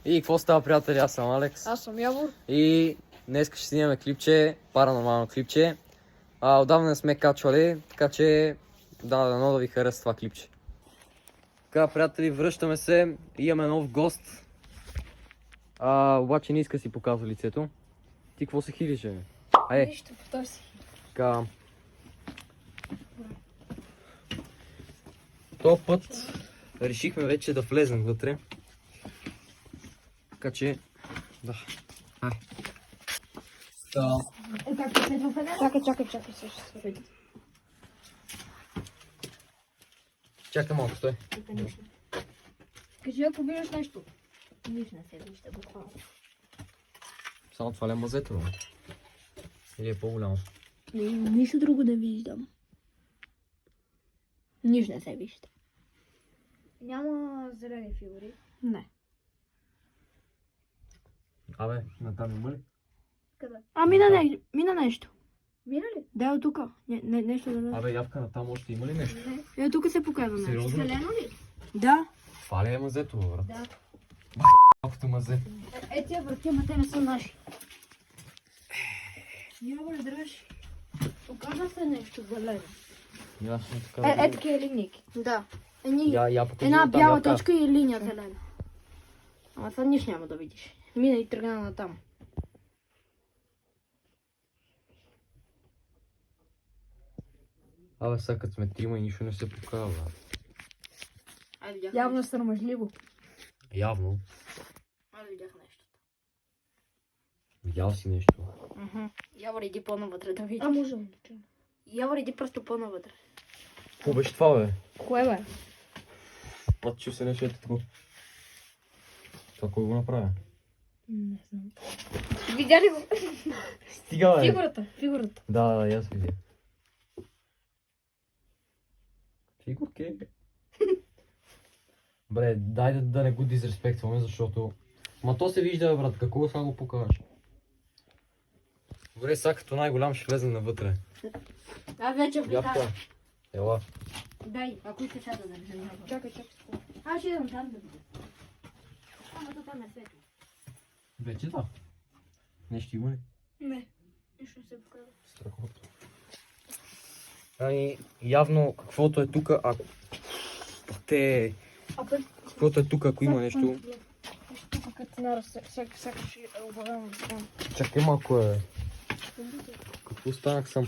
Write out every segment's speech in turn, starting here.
И какво става, приятели? Аз съм Алекс. Аз съм Явор. И днес ще снимаме клипче, паранормално клипче. Отдавна не сме качвали, така че дано да ви хареса това клипче. Така, приятели, връщаме се. Имаме нов гост. Обаче не иска да си показва лицето. Ти какво се хилиш, бе? Нищо, потърси. Така. Този път решихме вече да влезем вътре. Така че, да. Чакай, също се види. Чакай малко, стой. Кажи, ако виждаш нещо. Нищо не се вижда, буквално. Само това ли е мазето, бе? Или е по-голямо? Нищо друго не виждам. Нищо не се вижда. Няма зелени фигури. Не. Абе, натам има ли? Къде? Мина нещо. Мина ли? Да, от тук. Нещо да... Абе, явка натам още има ли нещо? Не. Е, тук се показва нещо. Сериозно? Зелено ли? Да. Това ли е мазето, бе, брат? Да. Малкото мазе. Тия врати, ама те не са наши. Няма да дръж. Оказва се нещо зелено. Ясно така. Такива линейки. Да. Я покажи Една натам, бяла явка. точка и линия зелена. Ама това нищо няма да видиш. Мина и тръгна натам. Абе, сега като сме трима и нищо не се показва. Ай, видях Явно нещо. срамежливо. Явно. Ай, видях нещо. Видял си нещо. Явор, иди по-навътре да видиш. Можем да чуем. Явор, иди просто по-навътре. Какво беше това, бе? Кое бе? Път чу се нещо ето такова. Това кой го направя? Не знам. Видя ли го? Стига, бе! Фигурата. Да, аз видя. Фигурки. Бре, дай да не го дизреспектваме, защото... Ма то се вижда, бе, брат, какво сега го покажеш? Добре, сега като най-голям ще влезем навътре. Аз вече Явка, влизам. ела. Дай, ако искаш сега да държа. Чакай. Аз ще идвам там да видя. Ама то там е светло. Вече да. Нещо има ли? Не. Нищо не се показва. Страхотно. Ами, явно каквото е тук, ако... Каквото е тук, ако има нещо... Тук като нара, сякаш е обявено. Чакай малко, е. Какво станах съм?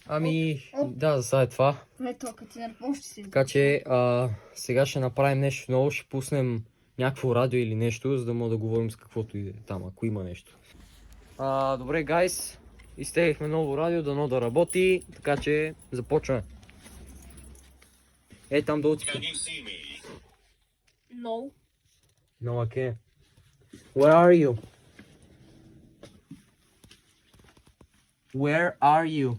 Ами, да, за сега е това. Ето, като нара, още си. Така че, сега ще направим нещо ново, ще пуснем някакво радио или нещо, за да мога да говорим с каквото и там, ако има нещо. Добре, гайс, изтеглихме ново радио, дано да работи, така че започваме. Е, там долу ти... No. No, I can't. Where are you? Where are you?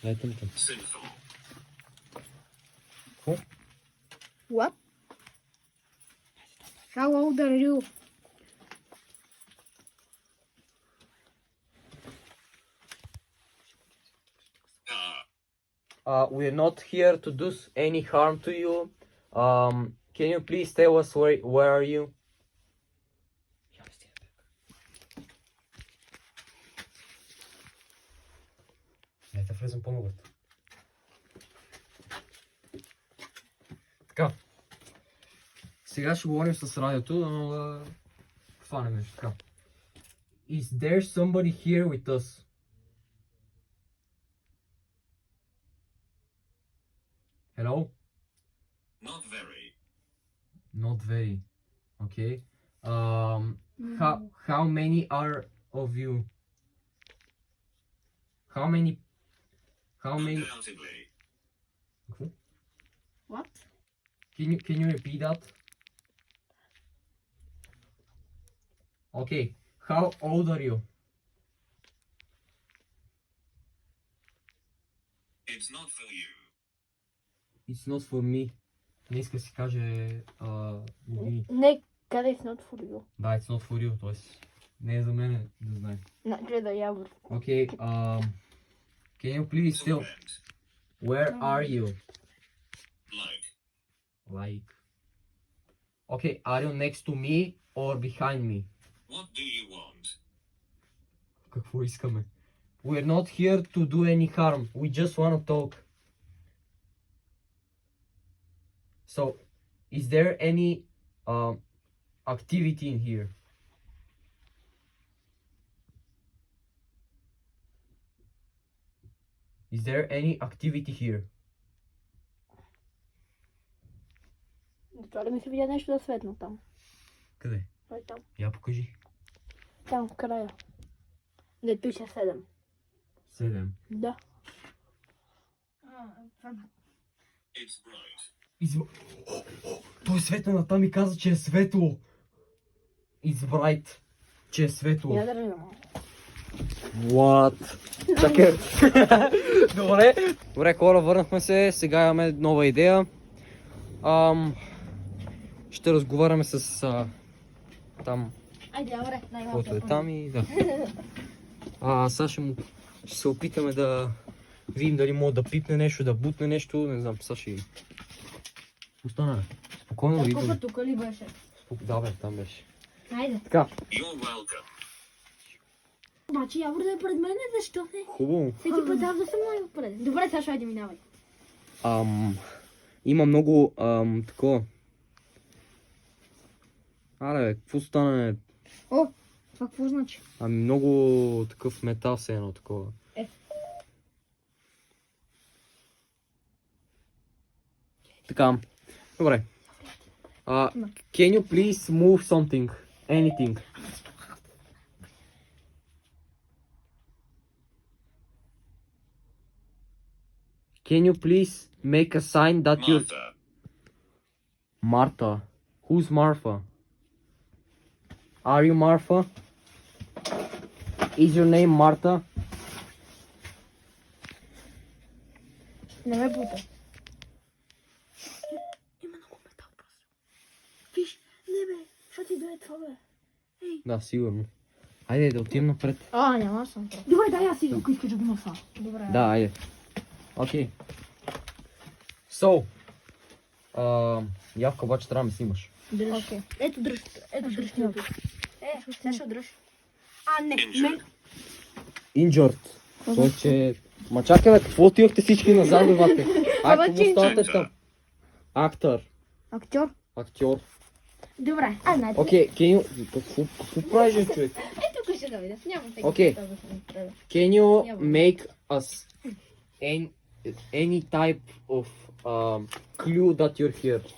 Дайте ми там. What? How old are you? We're not here to do any harm to you. Can you please tell us where are you? Дайте влезем по-навътре. Така. Сега ще говорим с радиото, но да хванем нещо така. Is there somebody here with us? Hello? Not very. Not very. Okay. How many are of you? How many? Undoubtedly. What? Can you repeat that? Okay. How old are you? It's not for you. It's not for me. Не иска да си каже години. Не, къде is not for you? Да, it's not for you, т.е. Не е за мене да знае. Гледай, явор. Okay, can you please To tell rent. where are you? Like. Like. Okay, are you next to me or behind me? What do you want? Какво искаме? We're not here to do any harm. We just want to talk. So, is there any activity in here? Is there any activity here? Това ли ми се видя нещо да светно там? Къде? Той там. Я покажи. Там в края. Не пише 7. 7. Да. It's bright. Той светна на там и каза, че е светло. It's bright. Че е светло. Я държи малко. What? Чакай. Добре. Добре, хора, върнахме се. Сега имаме нова идея. Ще разговаряме с там, Айде, добре, каквото е там и да. Сега ще се опитаме да видим дали мога да пипне нещо, да бутне нещо. Не знам, сега ще видим. Остана, бе. Спокойно видим. Колко тук ли беше? Да, бе, там беше. Айде. Така, You're welcome. Значи явор да е пред мен, защо не? хубаво. Всеки път трябва да съм най-отпред. Добре, сега ще айде минавай. Има много такова. Аре, бе, какво стане? О, това какво значи? Много такъв метал се едно такова. Така, добре. Can you please move something? Anything? Can you please make a sign that you're... Martha. Martha. Who's Martha? Are you Martha? Is your name Martha? Не ме бута. Има много метал просто. Виж, не бе, що ти дойде това бе? Да, сигурно. Айде да отидем напред. Няма съм прав. Добре, дай аз си, ако искаш да го носа. Добре. Да, айде. Окей. So. Явка обаче трябва да ме снимаш. Дръж. Okay. Ето дръж. Ето дръж. Сега ще дръж. Не. Injured. Injured. Тоест, че... Ма чакай, бе, какво отивахте всички назад, бе, бате? Какво оставате там? Актор. Актьор? Актьор. Добре, найде. Окей, какво правиш, бе, човек? Тук ще да видя. Няма така. Окей. Can you make us any type of clue that you're here?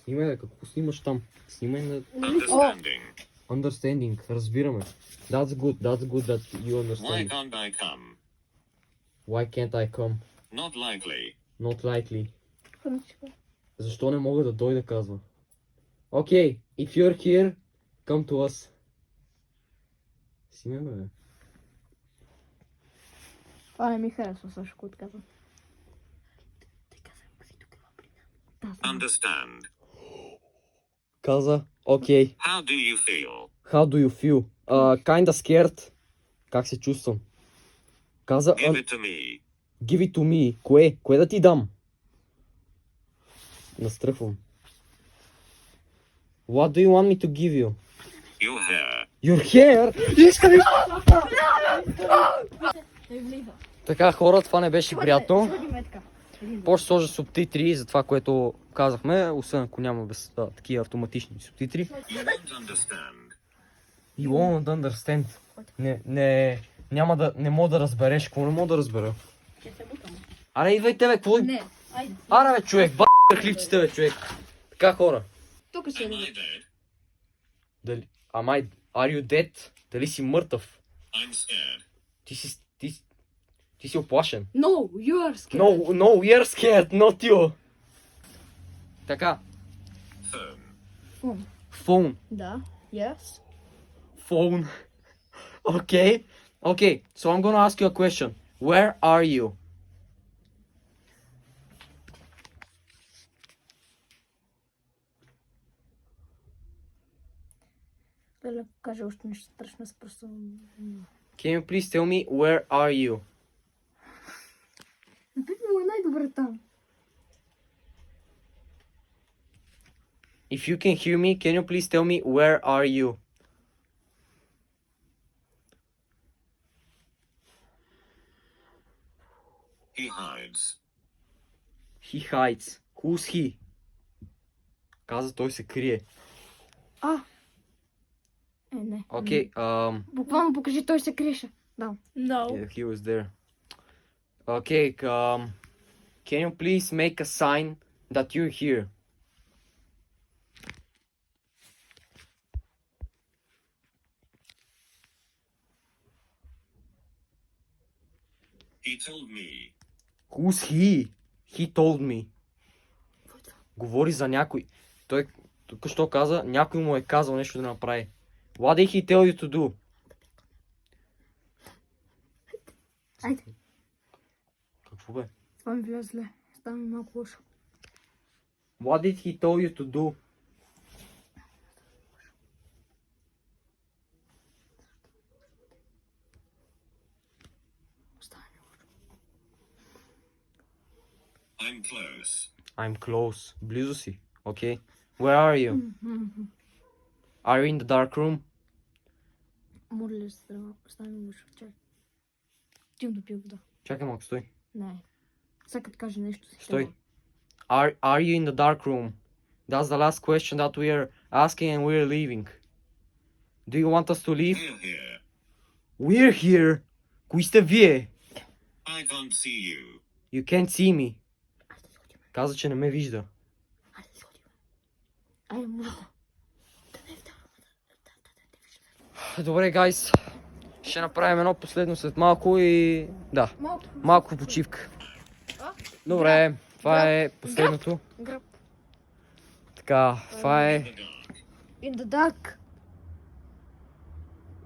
Снимай, бе, какво снимаш там? Снимай на Understanding. understanding, разбираме. That's good that you Why understand. can't I come? Why can't I come? Not likely. Not likely. Защо не мога да дойда, казва. Okay, if you're here, come to us. Снимай, бе. Това не ми харесва също, което казвам. Understand. Каза, окей. How do you feel? How do you feel? Kinda scared. Как се чувствам? Каза, Give it to me. give it to me. Кое? Кое да ти дам? Настръхвам. What do you want me to give you? Your hair. Your hair? Искам Така, хора, това не беше приятно. После сложа субтитри за това, което казахме, освен ако няма такива автоматични субтитри. You won't understand. You won't understand. Не мога да разбереш. Какво не мога да разбера? Аре, идвайте, бе, какво? Не, айде. Аре, бе, човек, хлипците, бе, човек. Така, хора. Тук ще Am да I dead? Дали... Are you dead? Дали си мъртъв? I'm scared. Ти си оплашен. No, you are scared. No, you're scared, not you. Така. Phone. Phone. Да, yes. Phone. Okay. So I'm gonna ask you a question. Where are you? да кажа още нещо страшно с просто... Can you please tell me where are you? Напитно му е най-добре там. If you can hear me, can you please tell me where are you? He hides. He hides. Who's he? Каза, той се крие. Не. Okay, Буквално покажи, той се криеше. Да. No. yeah, he was there. Okay, can you please make a sign that you're here? He told me. Who's he? He told me. Говори за някой. Той тук що каза, някой му е казал нещо да направи. What did he tell you to do? Айде. Какво бе? Това ми влезе зле. Става ми малко лошо. What did he tell you to do? Става ми лошо. I'm close. I'm close. Близо си. Okay. Where are you? Are you in the dark room? Моля ли се, става ми лошо. Чакай. Тим да пия вода. Чакай малко, стой. Не. Сега като каже нещо си. Стой. Are you in the dark room? That's the last question that we are asking and we're leaving. Do you want us to leave? We're here. We're here. Кои сте вие? I can't see you. You can't see me. Айде да сходим. Каза, че не ме вижда. Айде да сходим. Айде, моля да. Да не вдавам. Добре, гайс. Ще направим едно последно след малко и... Да, Малко. малко почивка. Добре, това е последното. Гръб. Така, това е The dark. In the dark.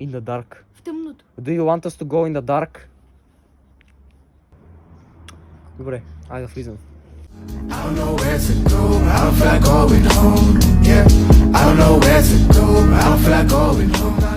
In the dark. В темното. Do you want us to go in the dark? Добре, айде да влизаме. I don't know where to go, I don't feel like going home. Yeah, I don't know where to go, I don't feel like going home.